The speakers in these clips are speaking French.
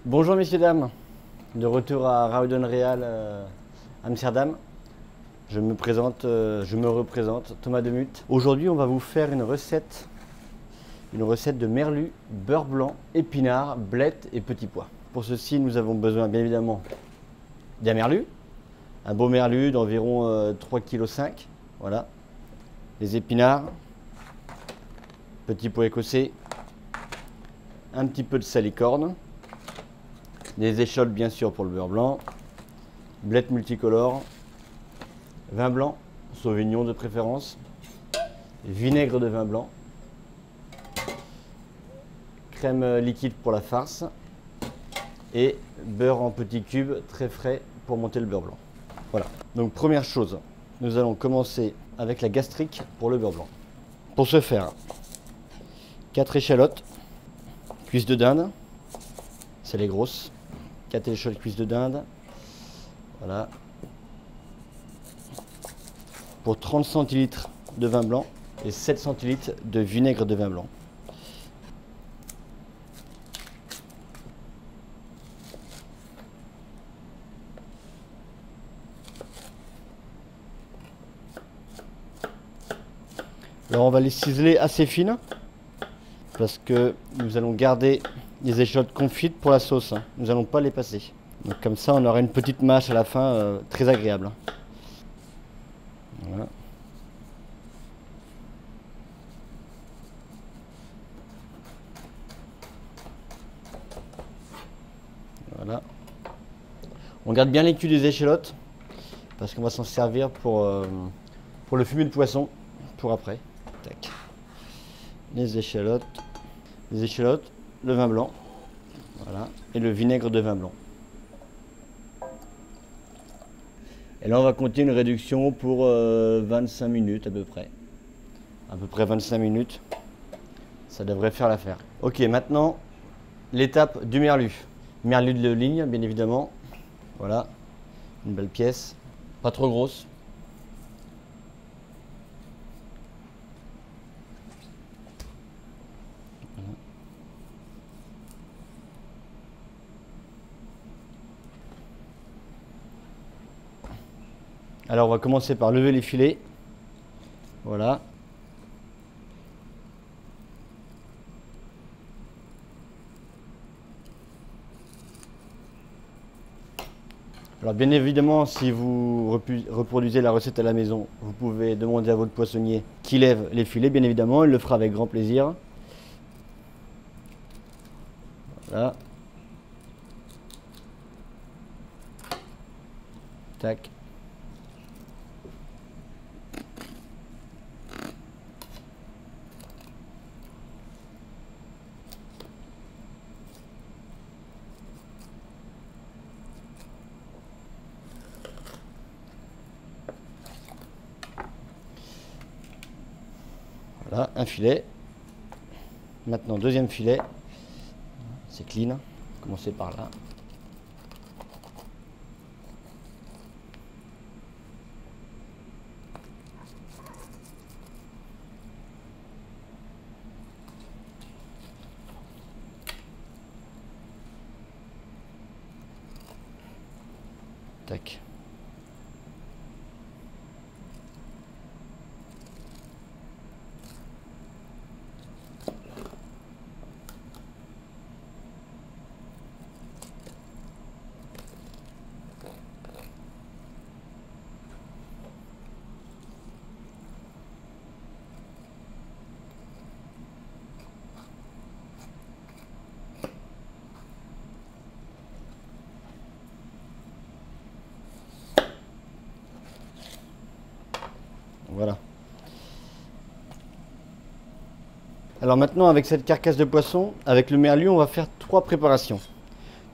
Bonjour messieurs dames, de retour à Raudenreal, Amsterdam. Je me représente, Thomas Demuth. Aujourd'hui on va vous faire une recette de merlu, beurre blanc, épinards, blettes et petits pois. Pour ceci nous avons besoin bien évidemment d'un merlu, un beau merlu d'environ 3,5 kg, voilà. Des épinards, petits pois écossais, un petit peu de salicorne, des échalotes bien sûr pour le beurre blanc, blettes multicolores, vin blanc, sauvignon de préférence, vinaigre de vin blanc, crème liquide pour la farce et beurre en petits cubes très frais pour monter le beurre blanc. Voilà, donc première chose, nous allons commencer avec la gastrique pour le beurre blanc. Pour ce faire, 4 échalotes, cuisses de dinde, c'est les grosses, 4 échalotes cuisses de dinde, voilà. Pour 30 centilitres de vin blanc et 7 centilitres de vinaigre de vin blanc. Alors on va les ciseler assez fines parce que nous allons garder les échalotes confites pour la sauce. Nous n'allons pas les passer. Donc comme ça on aura une petite mâche à la fin très agréable. Voilà. Voilà. On garde bien les culs des échalotes parce qu'on va s'en servir pour le fumet de poisson pour après. Tac. Les échalotes, le vin blanc, voilà, et le vinaigre de vin blanc. Et là on va compter une réduction pour 25 minutes à peu près. À peu près 25 minutes. Ça devrait faire l'affaire. Ok, maintenant l'étape du merlu. Merlu de ligne bien évidemment. Voilà, une belle pièce, pas trop grosse. Alors on va commencer par lever les filets. Voilà. Alors bien évidemment, si vous reproduisez la recette à la maison, vous pouvez demander à votre poissonnier qui lève les filets, bien évidemment, il le fera avec grand plaisir. Voilà. Tac. Voilà, un filet. Maintenant, deuxième filet. C'est clean. Commencez par là. Tac. Voilà. Alors maintenant, avec cette carcasse de poisson, avec le merlu, on va faire 3 préparations.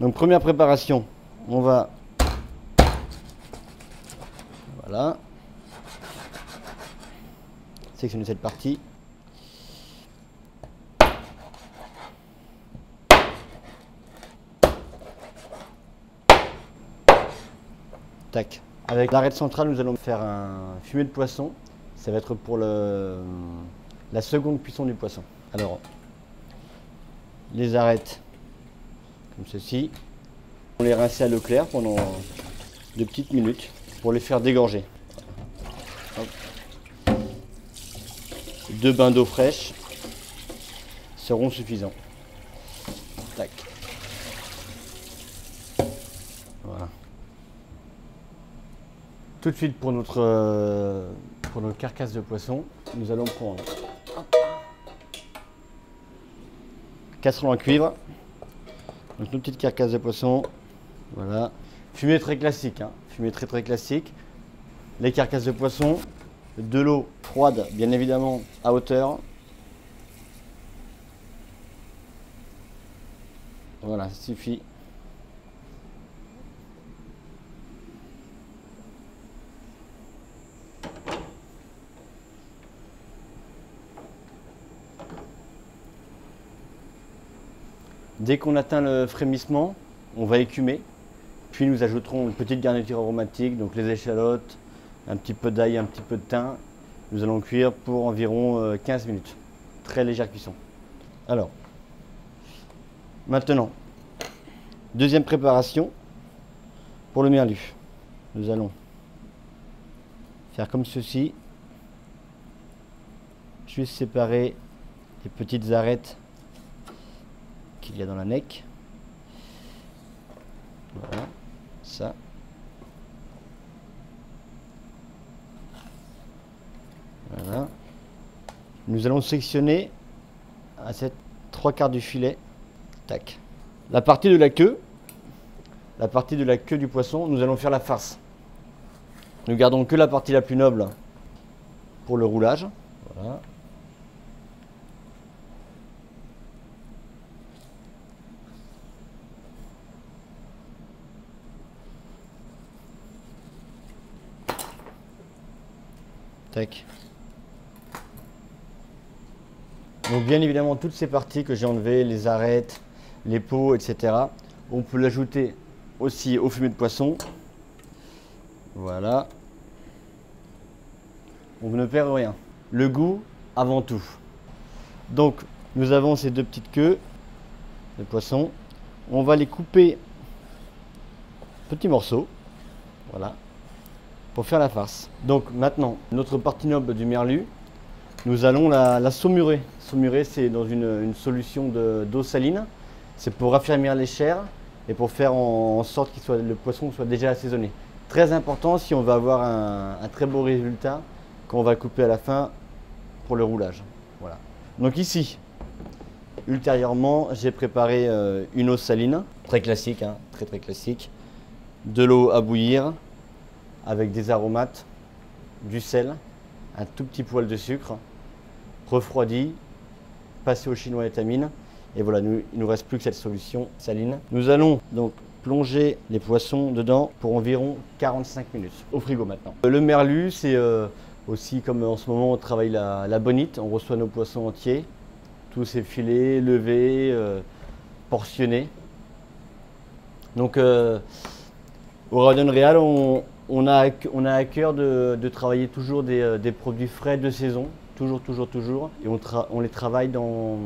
Donc première préparation, on va... Voilà. Sélectionner cette partie. Tac. Avec l'arête centrale, nous allons faire un fumet de poisson. Ça va être pour la seconde cuisson du poisson. Alors, les arêtes comme ceci. On les rince à l'eau claire pendant 2 petites minutes pour les faire dégorger. Hop. 2 bains d'eau fraîche seront suffisants. Tac. Voilà. Tout de suite pour notre carcasse de poisson, nous allons prendre casserole en cuivre. Donc nos petites carcasses de poisson. Voilà. Fumée très classique, hein. Fumée très classique. Les carcasses de poisson, de l'eau froide, bien évidemment, à hauteur. Voilà, ça suffit. Dès qu'on atteint le frémissement, on va écumer. Puis nous ajouterons une petite garniture aromatique, donc les échalotes, un petit peu d'ail, un petit peu de thym. Nous allons cuire pour environ 15 minutes. Très légère cuisson. Alors, maintenant, deuxième préparation pour le merlu. Nous allons faire comme ceci. Juste séparer les petites arêtes qu'il y a dans la neck. Voilà, ça. Voilà. Nous allons sectionner à cette 3/4 du filet. Tac. La partie de la queue du poisson, nous allons faire la farce. Nous gardons que la partie la plus noble pour le roulage. Voilà. Tac. Donc bien évidemment toutes ces parties que j'ai enlevées, les arêtes, les peaux, etc. On peut l'ajouter aussi au fumet de poisson. Voilà. On ne perd rien. Le goût avant tout. Donc nous avons ces 2 petites queues de poisson. On va les couper petits morceaux. Voilà. Pour faire la farce. Donc maintenant, notre partie noble du merlu, nous allons la saumurer. Saumurer, c'est dans une solution d'eau saline. C'est pour raffermir les chairs et pour faire en sorte que le poisson soit déjà assaisonné. Très important si on veut avoir un très beau résultat qu'on va couper à la fin pour le roulage. Voilà. Donc ici, ultérieurement, j'ai préparé une eau saline, très classique, hein, très classique. De l'eau à bouillir avec des aromates, du sel, un tout petit poil de sucre, refroidi, passé au chinois étamine. Et voilà, il ne nous reste plus que cette solution saline. Nous allons donc plonger les poissons dedans pour environ 45 minutes, au frigo maintenant. Le merlu, c'est aussi comme en ce moment on travaille la bonite, on reçoit nos poissons entiers, tous ces filets, levés, portionnés. Donc au Raudon Real, on a à cœur de travailler toujours des produits frais de saison, toujours, et on les travaille dans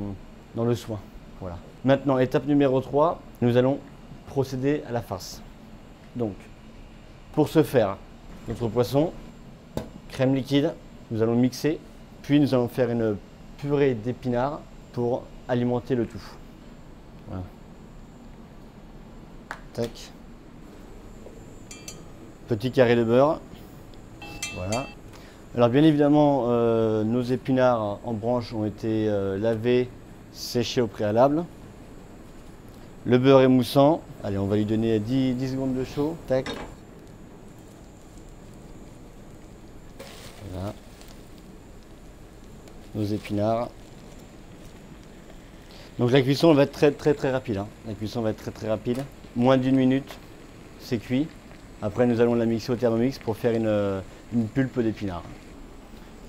le soin. Voilà. Maintenant, étape numéro 3, nous allons procéder à la farce. Donc, pour ce faire, notre poisson, crème liquide, nous allons mixer, puis nous allons faire une purée d'épinards pour alimenter le tout. Voilà. Tac. Petit carré de beurre. Voilà. Alors bien évidemment, nos épinards en branche ont été lavés, séchés au préalable. Le beurre est moussant. Allez, on va lui donner 10 secondes de chaud. Tac. Voilà. Nos épinards. Donc la cuisson va être très rapide. Hein. La cuisson va être très rapide. Moins d'1 minute, c'est cuit. Après, nous allons la mixer au Thermomix pour faire une pulpe d'épinards.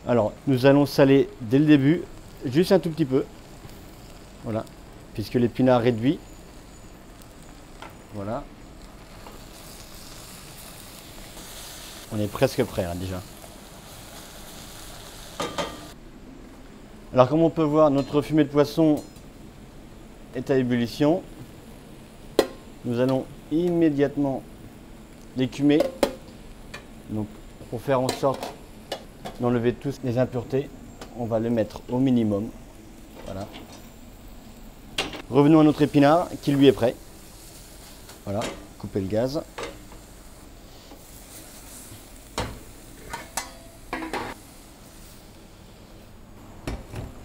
Alors, nous allons saler dès le début, juste un tout petit peu. Voilà, puisque l'épinard réduit. Voilà. On est presque prêt hein, déjà. Alors, comme on peut voir, notre fumée de poisson est à ébullition. nous allons immédiatement l'écumer. Donc, pour faire en sorte d'enlever toutes les impuretés, on va le mettre au minimum. Voilà. Revenons à notre épinard qui lui est prêt. Voilà, couper le gaz.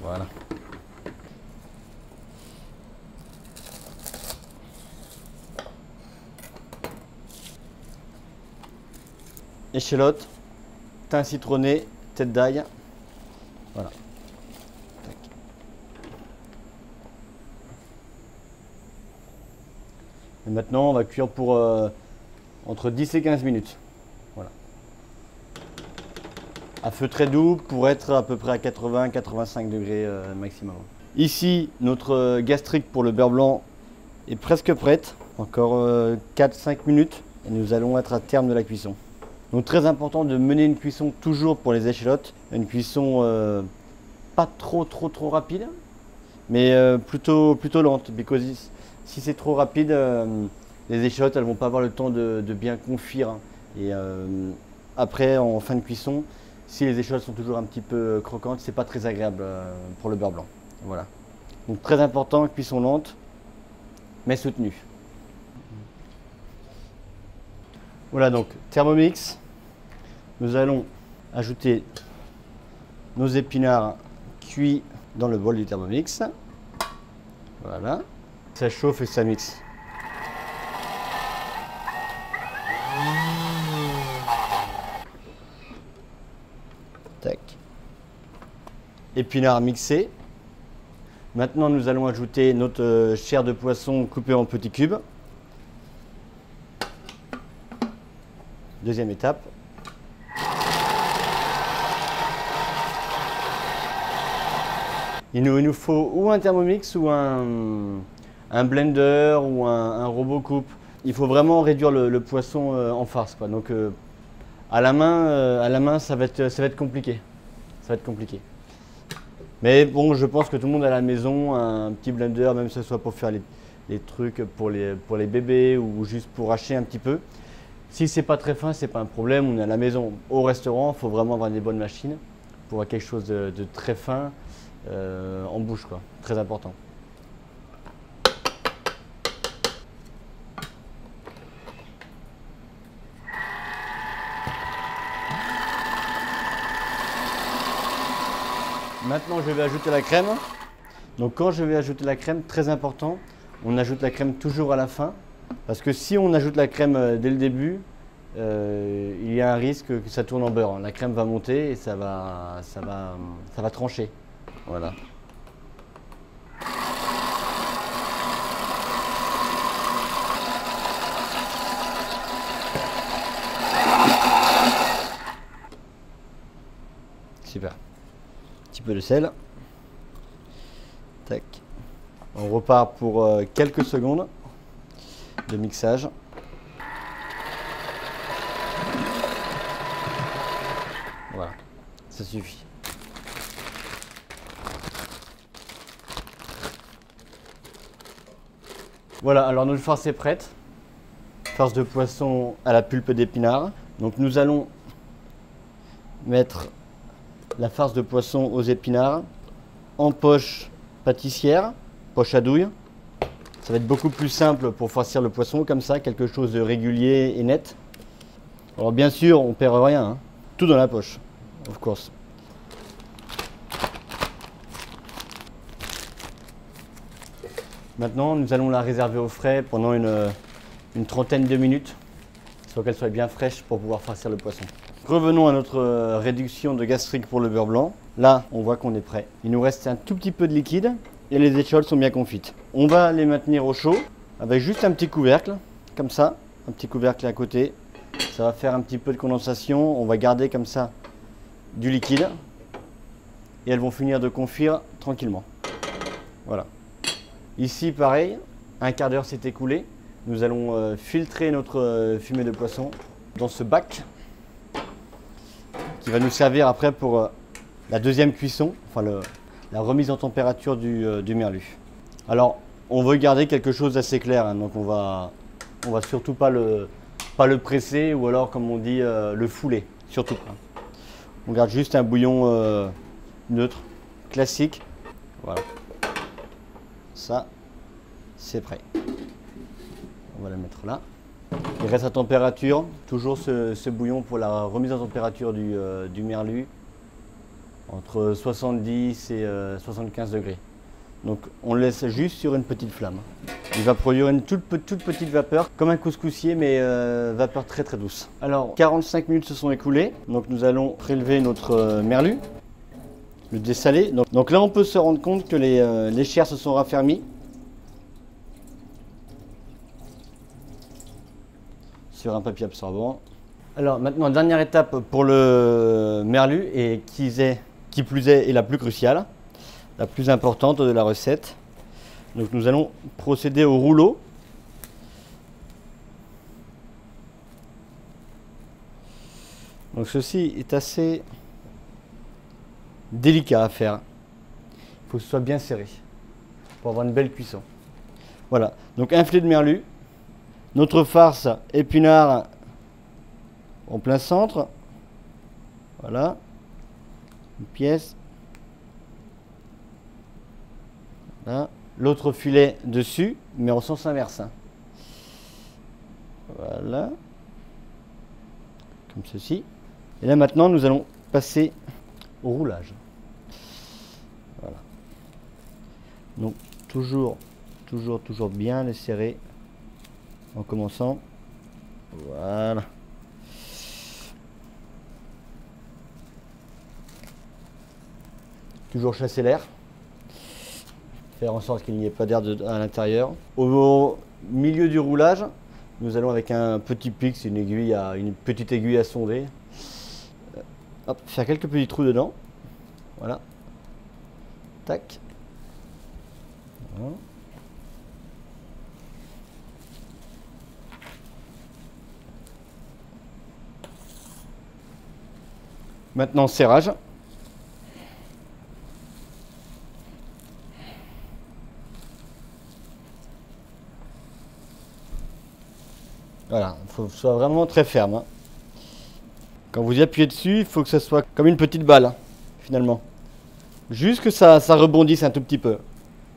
Voilà. Échalote, thym citronné, tête d'ail. Voilà. Tac. Et maintenant, on va cuire pour entre 10 et 15 minutes. Voilà. À feu très doux pour être à peu près à 80-85 degrés maximum. Ici, notre gastrique pour le beurre blanc est presque prête. Encore 4-5 minutes et nous allons être à terme de la cuisson. Donc très important de mener une cuisson toujours pour les échalotes. Une cuisson pas trop rapide, mais plutôt lente. Because si c'est trop rapide, les échalotes elles vont pas avoir le temps de bien confire. Et après, en fin de cuisson, si les échalotes sont toujours un petit peu croquantes, c'est pas très agréable pour le beurre blanc. Voilà. Donc très important, cuisson lente, mais soutenue. Voilà donc Thermomix. Nous allons ajouter nos épinards cuits dans le bol du Thermomix. Voilà. Ça chauffe et ça mixe. Tac. Épinards mixés. Maintenant, nous allons ajouter notre chair de poisson coupée en petits cubes. Deuxième étape. Il nous faut ou un Thermomix ou un blender ou un robot coupe. Il faut vraiment réduire le poisson en farce, quoi. Donc à la main, ça va être compliqué. Ça va être compliqué. Mais bon, je pense que tout le monde a à la maison un petit blender, même que ce soit pour faire les trucs pour les bébés ou juste pour hacher un petit peu. Si c'est pas très fin, c'est pas un problème. On est à la maison. Au restaurant, il faut vraiment avoir des bonnes machines pour avoir quelque chose de très fin en bouche, quoi. Très important. Maintenant, je vais ajouter la crème. Donc, quand je vais ajouter la crème, très important, on ajoute la crème toujours à la fin. Parce que si on ajoute la crème dès le début, il y a un risque que ça tourne en beurre. La crème va monter et ça va trancher. Voilà. Super. Un petit peu de sel. Tac. On repart pour quelques secondes de mixage. Voilà, ça suffit. Voilà, alors notre farce est prête. Farce de poisson à la pulpe d'épinards. Donc nous allons mettre la farce de poisson aux épinards en poche pâtissière, poche à douille. Ça va être beaucoup plus simple pour farcir le poisson comme ça, quelque chose de régulier et net. Alors bien sûr, on perd rien, hein. Tout dans la poche, of course. Maintenant, nous allons la réserver au frais pendant une trentaine de minutes, soit qu'elle soit bien fraîche pour pouvoir farcir le poisson. Revenons à notre réduction de gastrique pour le beurre blanc. Là, on voit qu'on est prêt. Il nous reste un tout petit peu de liquide et les échalotes sont bien confites. On va les maintenir au chaud avec juste un petit couvercle, comme ça, un petit couvercle à côté. Ça va faire un petit peu de condensation. On va garder comme ça du liquide et elles vont finir de confire tranquillement. Voilà. Ici, pareil, un quart d'heure s'est écoulé. Nous allons filtrer notre fumée de poisson dans ce bac qui va nous servir après pour la deuxième cuisson, enfin la remise en température du merlu. Alors, on veut garder quelque chose d'assez clair, hein, donc on va On va surtout pas le presser ou alors comme on dit le fouler, surtout pas. On garde juste un bouillon neutre, classique. Voilà. Ça, c'est prêt. On va le mettre là. Il reste à température, toujours ce bouillon pour la remise en température du merlu, entre 70 et 75 degrés. Donc on le laisse juste sur une petite flamme. Il va produire une toute petite vapeur, comme un couscoussier, mais vapeur très très douce. Alors 45 minutes se sont écoulées, donc nous allons prélever notre merlu, le dessaler. Donc là on peut se rendre compte que les chairs se sont raffermies. Sur un papier absorbant. Alors maintenant, dernière étape pour le merlu et qui plus est la plus cruciale, la plus importante de la recette. Donc nous allons procéder au rouleau. Donc ceci est assez délicat à faire. Il faut que ce soit bien serré pour avoir une belle cuisson. Voilà, donc un filet de merlu. Notre farce épinard en plein centre. Voilà. Une pièce. Voilà. L'autre filet dessus, mais en sens inverse. Voilà. Comme ceci. Et là maintenant, nous allons passer au roulage. Voilà. Donc toujours bien les serrer. En commençant, voilà. Toujours chasser l'air. Faire en sorte qu'il n'y ait pas d'air à l'intérieur. Au milieu du roulage, nous allons avec un petit pic, c'est une petite aiguille à sonder. Hop, faire quelques petits trous dedans. Voilà. Tac. Voilà. Maintenant, serrage. Voilà, il faut que ce soit vraiment très ferme. Hein. Quand vous y appuyez dessus, il faut que ce soit comme une petite balle, hein, finalement. Juste que ça rebondisse un tout petit peu.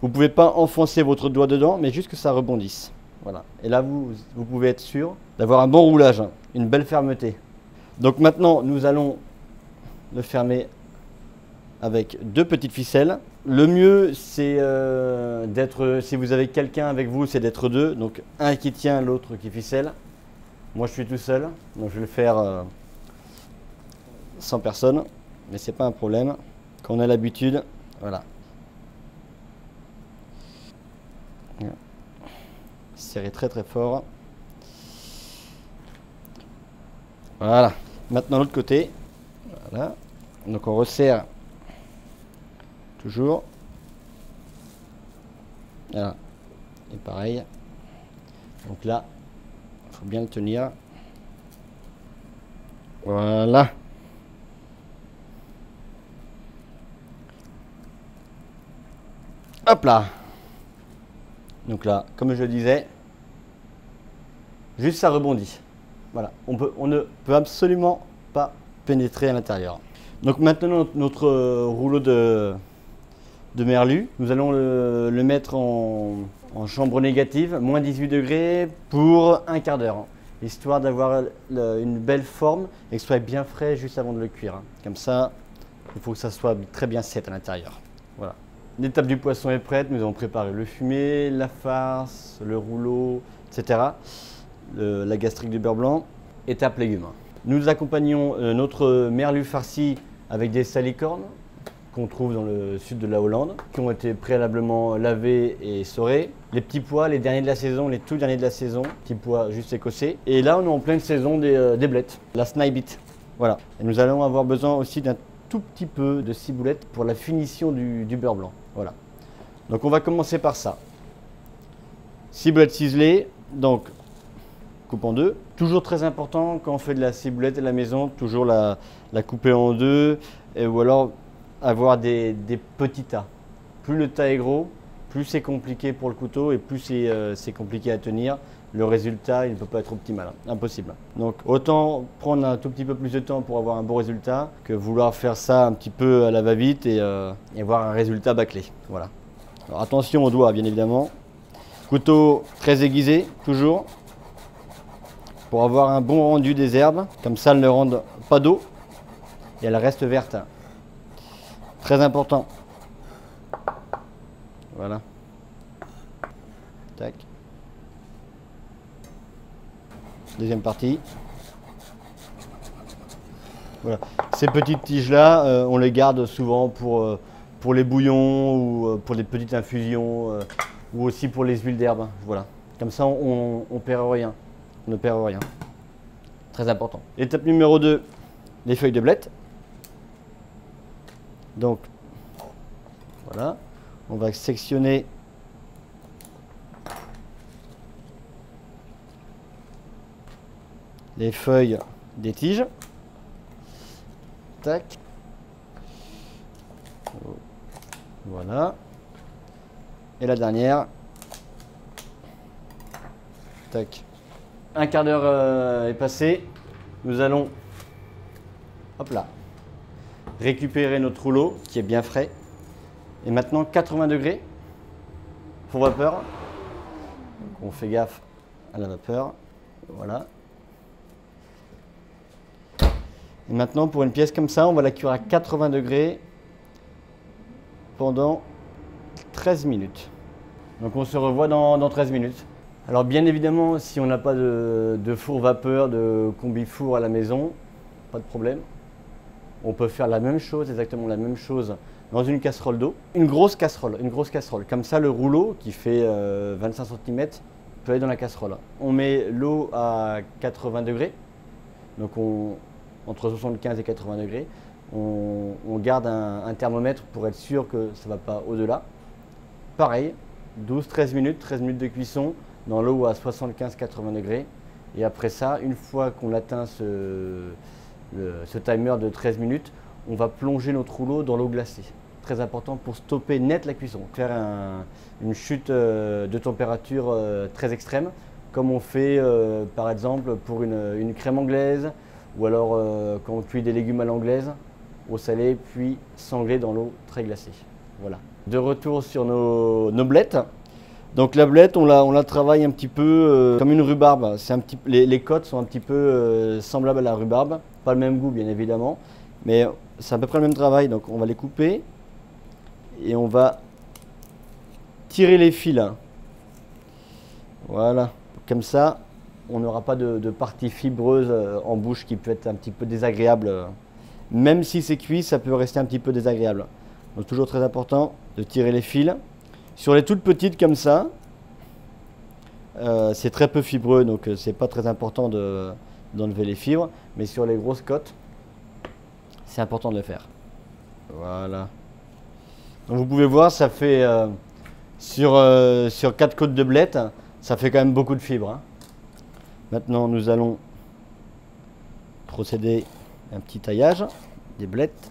Vous ne pouvez pas enfoncer votre doigt dedans, mais juste que ça rebondisse. Voilà. Et là, vous pouvez être sûr d'avoir un bon roulage, hein, une belle fermeté. Donc maintenant, nous allons le fermer avec deux petites ficelles. Le mieux, c'est d'être, si vous avez quelqu'un avec vous, c'est d'être deux. Donc un qui tient, l'autre qui ficelle. Moi, je suis tout seul, donc je vais le faire sans personne, mais c'est pas un problème. Quand on a l'habitude, voilà. Serrer très très fort. Voilà. Maintenant l'autre côté. Voilà. Donc on resserre toujours. Voilà. Et pareil. Donc là, il faut bien le tenir. Voilà. Hop là. Donc là, comme je le disais, juste ça rebondit. Voilà. On ne peut absolument pas pénétrer à l'intérieur. Donc maintenant notre rouleau de merlu, nous allons le mettre en chambre négative, moins 18 degrés pour un quart d'heure, histoire d'avoir une belle forme et que ce soit bien frais juste avant de le cuire. Comme ça, il faut que ça soit très bien sec à l'intérieur. Voilà. L'étape du poisson est prête, nous avons préparé le fumet, la farce, le rouleau, etc. La gastrique de beurre blanc. Étape légumes. Nous accompagnons notre merlu farci avec des salicornes qu'on trouve dans le sud de la Hollande, qui ont été préalablement lavés et saurés. Les petits pois, les derniers de la saison, les tout derniers de la saison, petits pois juste écossais. Et là, on est en pleine saison des blettes, la snibit. Voilà. Et nous allons avoir besoin aussi d'un tout petit peu de ciboulette pour la finition du beurre blanc. Voilà. Donc on va commencer par ça. Ciboulette ciselée, donc coupe en deux. Toujours très important quand on fait de la ciboulette à la maison, toujours la couper en deux ou alors avoir des petits tas. Plus le tas est gros, plus c'est compliqué pour le couteau et plus c'est compliqué à tenir. Le résultat, il ne peut pas être optimal, impossible. Donc autant prendre un tout petit peu plus de temps pour avoir un bon résultat que vouloir faire ça un petit peu à la va-vite et avoir un résultat bâclé. Voilà. Alors attention aux doigts, bien évidemment. Couteau très aiguisé, toujours, pour avoir un bon rendu des herbes. Comme ça, elles ne rendent pas d'eau et elles restent vertes. Très important. Voilà. Tac. Deuxième partie. Voilà. Ces petites tiges-là, on les garde souvent pour les bouillons ou pour les petites infusions ou aussi pour les huiles d'herbe. Voilà. Comme ça, on perd rien. On ne perd rien. Très important. Étape numéro 2, les feuilles de blette. Donc, voilà. On va sectionner les feuilles des tiges. Tac. Voilà. Et la dernière. Tac. Un quart d'heure est passé. Nous allons, hop là, récupérer notre rouleau qui est bien frais. Et maintenant 80 degrés pour vapeur. Donc on fait gaffe à la vapeur. Voilà. Et maintenant pour une pièce comme ça, on va la cuire à 80 degrés pendant 13 minutes. Donc on se revoit dans 13 minutes. Alors bien évidemment, si on n'a pas de four vapeur, de combi four à la maison, pas de problème. On peut faire la même chose, exactement la même chose dans une casserole d'eau. Une grosse casserole. Comme ça, le rouleau qui fait 25 cm peut aller dans la casserole. On met l'eau à 80 degrés, donc entre 75 et 80 degrés. On garde un thermomètre pour être sûr que ça ne va pas au-delà. Pareil, 12-13 minutes, 13 minutes de cuisson dans l'eau à 75-80 degrés. Et après ça, une fois qu'on atteint ce timer de 13 minutes, on va plonger notre rouleau dans l'eau glacée. Très important pour stopper net la cuisson. Faire une chute de température très extrême, comme on fait par exemple pour une crème anglaise, ou alors quand on cuit des légumes à l'anglaise, au salé, puis sanglé dans l'eau très glacée. Voilà. De retour sur nos blettes. Donc la blette, on la travaille un petit peu comme une rhubarbe. Les côtes sont un petit peu semblables à la rhubarbe. Pas le même goût bien évidemment, mais c'est à peu près le même travail. Donc on va les couper et on va tirer les fils. Voilà. Comme ça, on n'aura pas de partie fibreuse en bouche qui peut être un petit peu désagréable. Même si c'est cuit, ça peut rester un petit peu désagréable. Donc toujours très important de tirer les fils. Sur les toutes petites comme ça, c'est très peu fibreux, donc c'est pas très important d'enlever les fibres. Mais sur les grosses côtes, c'est important de le faire. Voilà. Donc vous pouvez voir, ça fait sur 4 côtes de blettes, ça fait quand même beaucoup de fibres. Hein. Maintenant, nous allons procéder à un petit taillage des blettes.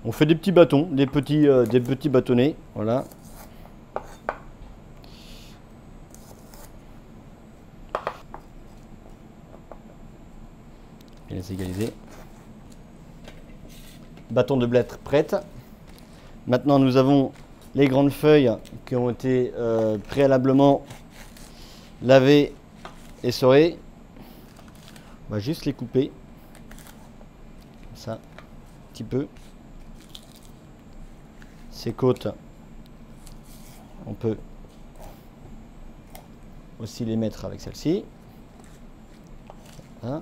On fait des petits bâtons, des petits bâtonnets. Voilà. Et les égaliser. Bâton de blettes prête. Maintenant, nous avons les grandes feuilles qui ont été préalablement lavées et essorées. On va juste les couper. Comme ça, un petit peu. Ces côtes, on peut aussi les mettre avec celle-ci. Voilà.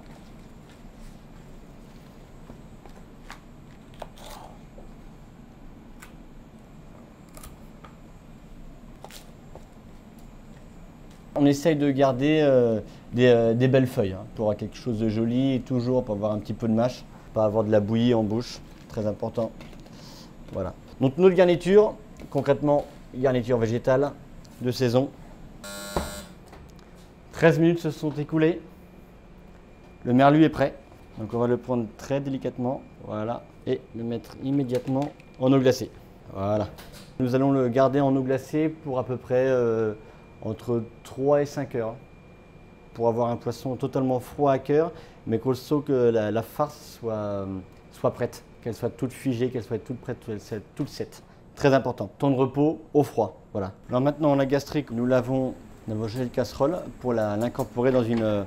On essaye de garder des belles feuilles hein, pour avoir quelque chose de joli et toujours pour avoir un petit peu de mâche, pas avoir de la bouillie en bouche, très important. Voilà. Donc notre garniture, concrètement, garniture végétale de saison. 13 minutes se sont écoulées. Le merlu est prêt. Donc on va le prendre très délicatement, voilà, et le mettre immédiatement en eau glacée. Voilà. Nous allons le garder en eau glacée pour à peu près entre 3 et 5 heures. Pour avoir un poisson totalement froid à cœur, mais qu'aussi que la farce soit prête, qu'elle soit toute figée, qu'elle soit toute prête, qu'elle soit toute sèche. Très important. Temps de repos au froid. Voilà. Alors maintenant, la gastrique, nous l'avons changé de casserole pour l'incorporer dans une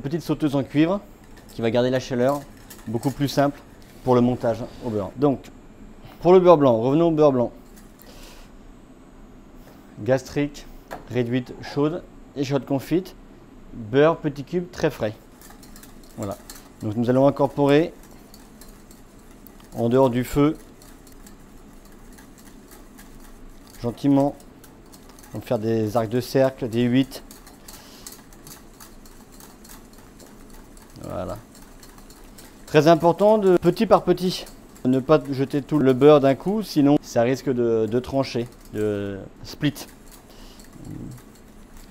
petite sauteuse en cuivre qui va garder la chaleur. Beaucoup plus simple pour le montage au beurre. Donc, pour le beurre blanc, revenons au beurre blanc. Gastrique réduite chaude, échalote confite, beurre petit cube très frais. Voilà. Donc nous allons incorporer en dehors du feu gentiment. On va faire des arcs de cercle, des 8. Voilà. Très important de petit par petit. Ne pas jeter tout le beurre d'un coup, sinon ça risque de trancher, de split.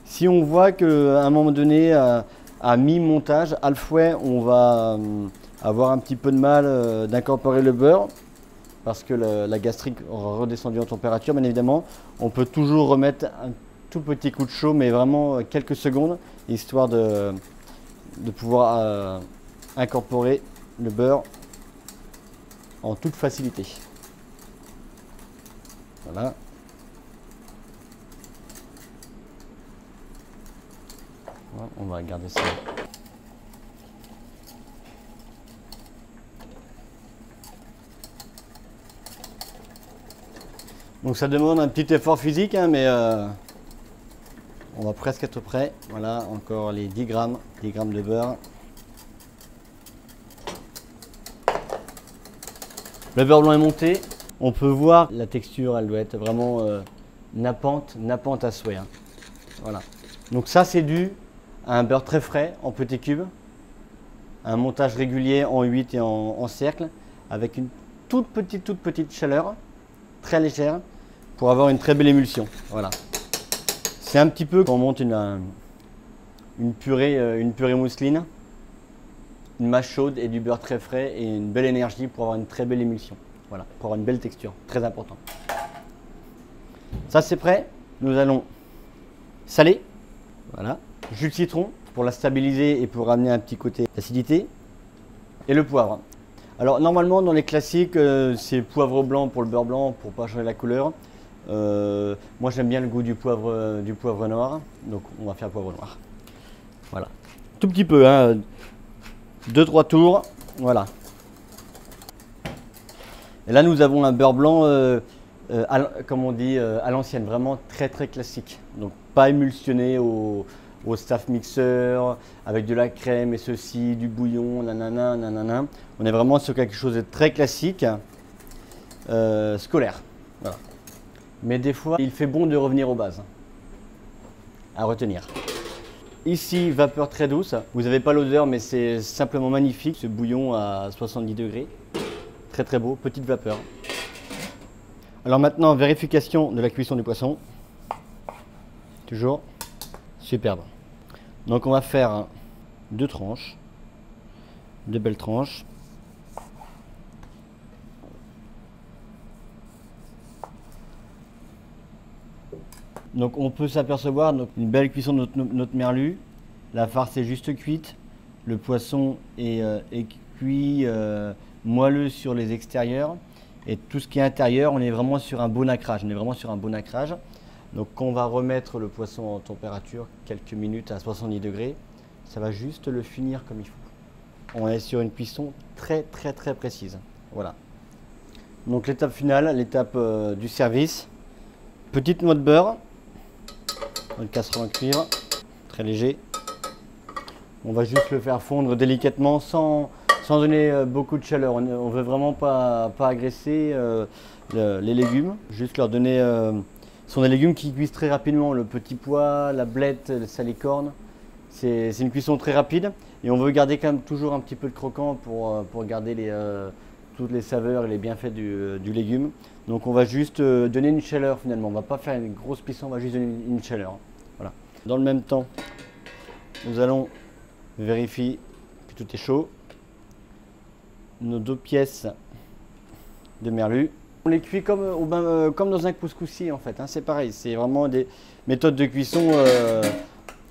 Si on voit qu'à un moment donné, à mi-montage, à le fouet, on va avoir un petit peu de mal d'incorporer le beurre parce que la gastrique aura redescendu en température, bien évidemment. On peut toujours remettre un tout petit coup de chaud, mais vraiment quelques secondes, histoire de pouvoir incorporer le beurre en toute facilité. Voilà. On va garder ça. Donc ça demande un petit effort physique, hein, mais on va presque être prêt. Voilà, encore les 10 grammes de beurre. Le beurre blanc est monté. On peut voir la texture, elle doit être vraiment nappante à souhait. Hein. Voilà. Donc ça, c'est dû à un beurre très frais en petits cubes, un montage régulier en 8 et en cercle, avec une toute petite chaleur, très légère, pour avoir une très belle émulsion. Voilà. C'est un petit peu quand on monte une purée mousseline, une masse chaude et du beurre très frais et une belle énergie pour avoir une très belle émulsion. Voilà, pour avoir une belle texture, très important. Ça c'est prêt, nous allons saler. Voilà. Jus de citron pour la stabiliser et pour ramener un petit côté d'acidité. Et le poivre. Alors normalement dans les classiques, c'est poivre blanc pour le beurre blanc pour pas changer la couleur. Moi j'aime bien le goût du poivre noir, donc on va faire poivre noir. Voilà. Tout petit peu, hein. 2-3 tours. Voilà. Et là nous avons un beurre blanc, comme on dit, à l'ancienne, vraiment très classique. Donc pas émulsionné au staff mixeur, avec de la crème et ceci, du bouillon, nanana. On est vraiment sur quelque chose de très classique, scolaire. Voilà. Mais des fois, il fait bon de revenir aux bases. À retenir. Ici, vapeur très douce. Vous n'avez pas l'odeur, mais c'est simplement magnifique, ce bouillon à 70 degrés. Très beau, petite vapeur. Alors maintenant, vérification de la cuisson du poisson. Toujours superbe. Donc on va faire 2 tranches, 2 belles tranches. Donc on peut s'apercevoir une belle cuisson de notre merlu. La farce est juste cuite, le poisson est cuit moelleux sur les extérieurs et tout ce qui est intérieur, on est vraiment sur un beau nacrage. Donc quand on va remettre le poisson en température quelques minutes à 70 degrés, ça va juste le finir comme il faut. On est sur une cuisson très précise. Voilà. Donc l'étape finale, l'étape du service. Petite noix de beurre, une casserole en cuivre, très léger. On va juste le faire fondre délicatement sans donner beaucoup de chaleur. On ne veut vraiment pas agresser les légumes, juste leur donner... Ce sont des légumes qui cuisent très rapidement, le petit pois, la blette, le salicorne. C'est une cuisson très rapide et on veut garder quand même toujours un petit peu de croquant pour garder toutes les saveurs et les bienfaits du légume. Donc on va juste donner une chaleur finalement, on ne va pas faire une grosse cuisson, on va juste donner une chaleur. Voilà. Dans le même temps, nous allons vérifier que tout est chaud. Nos 2 pièces de merlu. On les cuit comme dans un couscoussier en fait, hein, c'est pareil, c'est vraiment des méthodes de cuisson,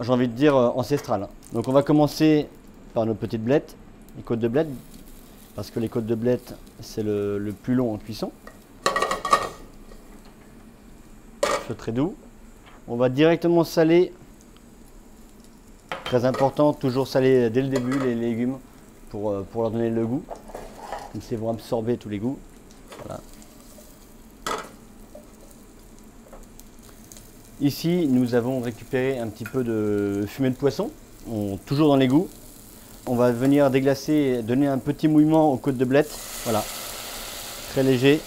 j'ai envie de dire, ancestrales. Donc on va commencer par nos petites blettes, les côtes de blettes, parce que les côtes de blettes c'est le plus long en cuisson. Feu très doux. On va directement saler, très important, toujours saler dès le début les légumes pour leur donner le goût, comme ça ils vont absorber tous les goûts. Voilà. Ici, nous avons récupéré un petit peu de fumée de poisson, toujours dans l'égout. On va venir déglacer et donner un petit mouillement aux côtes de blettes. Voilà, très léger.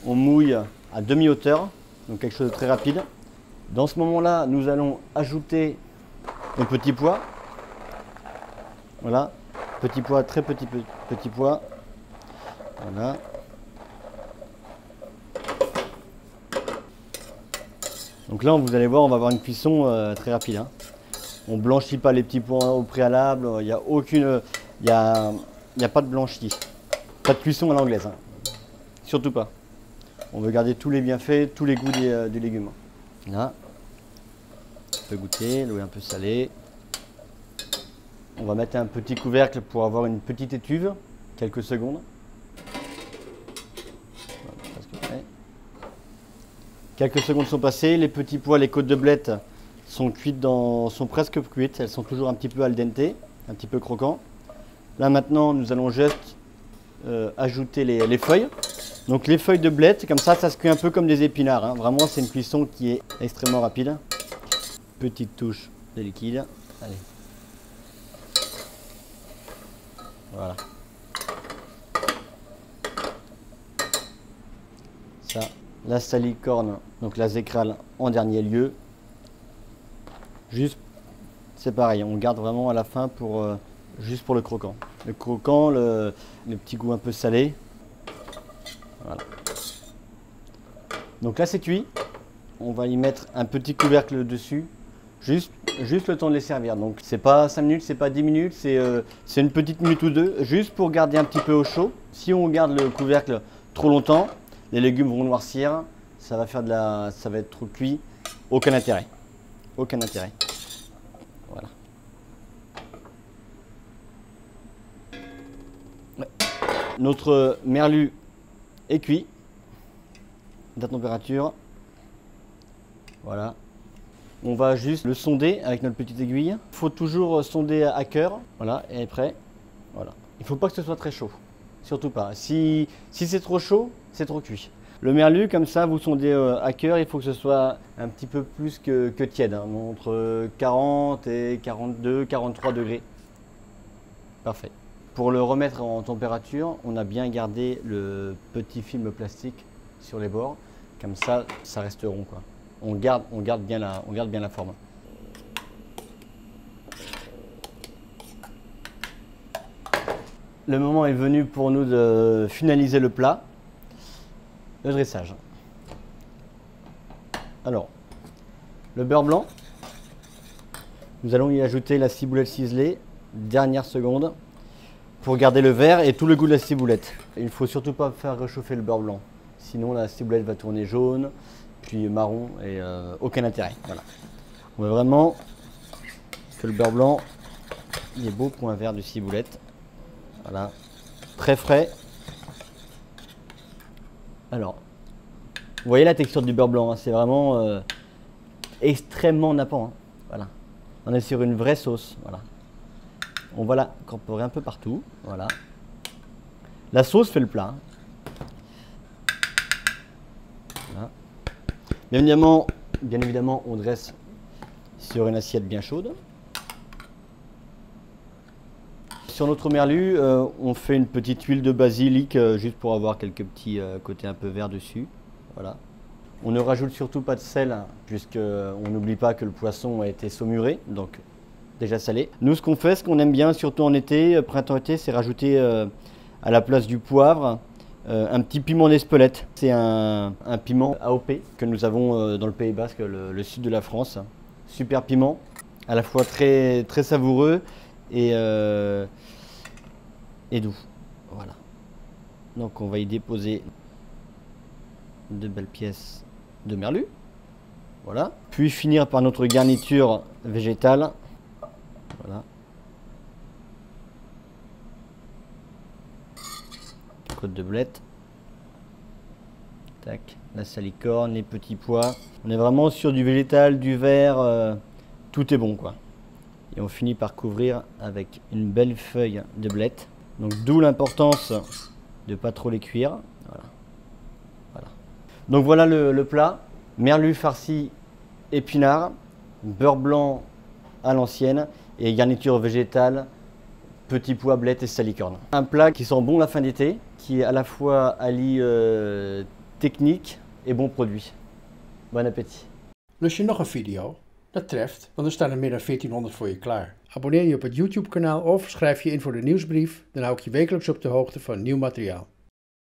On mouille à demi-hauteur, donc quelque chose de très rapide. Dans ce moment-là, nous allons ajouter nos petits pois. Voilà, petits pois, très petits pois. Voilà. Donc là, vous allez voir, on va avoir une cuisson très rapide, hein. On ne blanchit pas les petits pois au préalable, il n'y a aucune, il y a pas de blanchi. Pas de cuisson à l'anglaise, hein. Surtout pas. On veut garder tous les bienfaits, tous les goûts des légumes. Là, on peut goûter, l'eau est un peu salée. On va mettre un petit couvercle pour avoir une petite étuve, quelques secondes. Quelques secondes sont passées, les petits pois, les côtes de blettes sont presque cuites, elles sont toujours un petit peu al dente, un petit peu croquant. Là maintenant, nous allons juste ajouter les feuilles. Donc les feuilles de blettes, comme ça se cuit un peu comme des épinards, hein. Vraiment, c'est une cuisson qui est extrêmement rapide. Petite touche de liquide. Allez. Voilà. Ça. La salicorne, donc la zécrale en dernier lieu. Juste, c'est pareil, on garde vraiment à la fin juste pour le croquant. Le croquant, le petit goût un peu salé. Voilà. Donc là c'est cuit. On va y mettre un petit couvercle dessus. Juste le temps de les servir. Donc c'est pas 5 minutes, c'est pas 10 minutes, c'est une petite minute ou deux, juste pour garder un petit peu au chaud. Si on garde le couvercle trop longtemps, les légumes vont noircir, ça va être trop cuit, aucun intérêt. Aucun intérêt. Voilà. Ouais. Notre merlu est cuit. La température. Voilà. On va juste le sonder avec notre petite aiguille. Il faut toujours sonder à cœur. Voilà, et après, voilà. Il ne faut pas que ce soit très chaud. Surtout pas. Si c'est trop chaud, c'est trop cuit. Le merlu, comme ça, vous sondez à cœur, il faut que ce soit un petit peu plus que tiède, hein, entre 40 et 42, 43 degrés. Parfait. Pour le remettre en température, on a bien gardé le petit film plastique sur les bords. Comme ça, ça reste rond, quoi. On garde bien la forme. Le moment est venu pour nous de finaliser le plat, le dressage. Alors, le beurre blanc, nous allons y ajouter la ciboulette ciselée, dernière seconde, pour garder le vert et tout le goût de la ciboulette. Il ne faut surtout pas faire réchauffer le beurre blanc, sinon la ciboulette va tourner jaune, puis marron et aucun intérêt. Voilà. On veut vraiment que le beurre blanc, il est beau point vert de ciboulette. Voilà, très frais. Alors, vous voyez la texture du beurre blanc, hein, c'est vraiment extrêmement nappant, hein. Voilà, on est sur une vraie sauce. Voilà, on va l'incorporer un peu partout. Voilà, la sauce fait le plat, hein. Voilà. Bien évidemment, on dresse sur une assiette bien chaude. Sur notre merlu, on fait une petite huile de basilic juste pour avoir quelques petits côtés un peu verts dessus. Voilà. On ne rajoute surtout pas de sel, hein, puisqu'on n'oublie pas que le poisson a été saumuré, donc déjà salé. Nous, ce qu'on fait, ce qu'on aime bien, surtout en été, printemps-été, c'est rajouter à la place du poivre un petit piment d'Espelette. C'est un piment AOP que nous avons dans le Pays Basque, le sud de la France. Super piment, à la fois très, très savoureux et doux. Voilà. Donc on va y déposer de belles pièces de merlu. Voilà. Puis finir par notre garniture végétale. Voilà. Côte de blette. Tac. La salicorne, les petits pois. On est vraiment sur du végétal, du vert. Tout est bon quoi. Et on finit par couvrir avec une belle feuille de blette. Donc d'où l'importance de pas trop les cuire. Voilà. Voilà. Donc voilà le plat. Merlu farci épinards, beurre blanc à l'ancienne et garniture végétale, petits pois, blettes et salicorne. Un plat qui sent bon la fin d'été, qui à la fois allie technique et bon produit. Bon appétit. Lust je nog een video? Dat treft, want er staan er meer dan 1400 voor je klaar. Abonneer je op het YouTube kanaal of schrijf je in voor de nieuwsbrief, dan hou ik je wekelijks op de hoogte van nieuw materiaal.